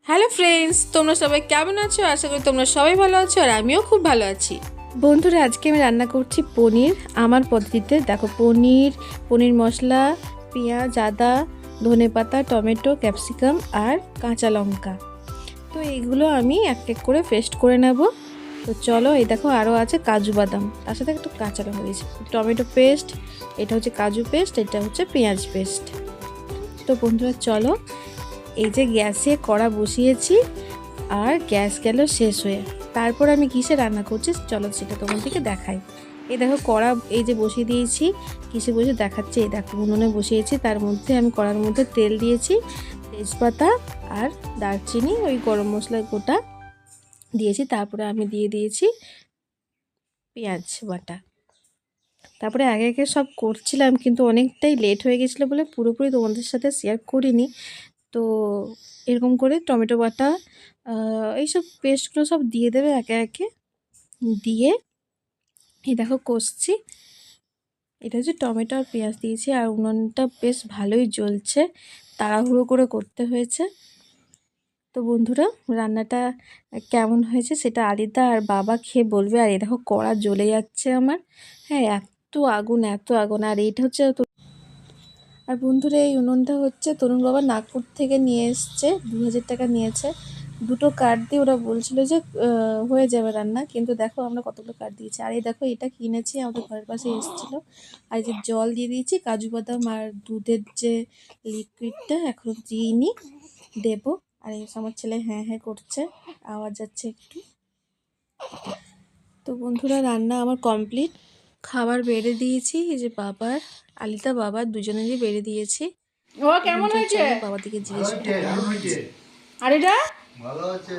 Hello friends, তোমরা সবাই কেমন আছো? আশা করি তোমরা সবাই ভালো আছো আর আমিও খুব ভালো আছি। বন্ধুরা, আজকে আমি রান্না করছি পনির আমার পদ্ধতিতে। দেখো, পনির মশলা, পেঁয়াজ, আদা, ধনেপাতা, টমেটো, ক্যাপসিকাম আর কাঁচা লঙ্কা। তো এইগুলো আমি এক এক করে পেস্ট করে নেব। তো চলো, এই দেখো আরও আছে কাজু বাদাম, তার সাথে একটু কাঁচা লঙ্কা দিয়েছি, টমেটো পেস্ট, এটা হচ্ছে কাজু পেস্ট, এটা হচ্ছে পেঁয়াজ পেস্ট। তো বন্ধুরা চলো, এই যে গ্যাসে কড়া বসিয়েছি আর গ্যাস গেল শেষ হয়ে, তারপর আমি কিসে রান্না করছি চলো সেটা তোমাদেরকে দেখাই। এই দেখো কড়া এই যে বসিয়ে দিয়েছি, কিসে বসে দেখাচ্ছে, এই দেখো উনুনে বসিয়েছি, তার মধ্যে আমি কড়ার মধ্যে তেল দিয়েছি, তেজপাতা আর দারচিনি, ওই গরম মশলার গোটা দিয়েছি, তারপরে আমি দিয়ে দিয়েছি পেঁয়াজ বাটা। তারপরে আগে আগে সব করছিলাম, কিন্তু অনেকটাই লেট হয়ে গেছিলো বলে পুরোপুরি তোমাদের সাথে শেয়ার করিনি। তো এরকম করে টমেটো বাটা, এইসব পেস্টগুলো সব দিয়ে দেবে একে একে, দিয়ে এই দেখো কষছি। এটা হচ্ছে টমেটো আর পেঁয়াজ দিয়েছি, আর উনুনটা বেশ ভালোই জ্বলছে, তাড়াহুড়ো করে করতে হয়েছে। তো বন্ধুরা, রান্নাটা কেমন হয়েছে সেটা আলিদা আর বাবা খেয়ে বলবে। আর এই দেখো কড়া জ্বলে যাচ্ছে আমার, হ্যাঁ এত আগুন এত আগুন। আর এইটা হচ্ছে আর বন্ধুরা, এই উনুনটা হচ্ছে তরুণ বাবা নাগপুর থেকে নিয়ে এসছে, 2000 টাকা নিয়েছে। দুটো কাঠ দিয়ে ওরা বলছিল যে হয়ে যাবে রান্না, কিন্তু দেখো আমরা কতগুলো কাঠ দিয়েছি। আর এই দেখো এটা কিনেছি, আমাদের ঘরের পাশে এসেছিলো। আর এই যে জল দিয়ে দিয়েছি, কাজু বাদাম আর দুধের যে লিকুইডটা এখনও দিইনি, দেবো। আর এই আমার ছেলে হ্যাঁ হ্যাঁ করছে, আওয়াজ যাচ্ছে একটু। তো বন্ধুরা, রান্না আমার কমপ্লিট, খাবার বেড়ে দিয়েছি। এই যে বাবার, আলিতা বাবার দুজনেরই বেড়ে দিয়েছি। ও কেমন হয়েছে? বাবা দিকে জিজ্ঞেস আর এটা ভালো আছে।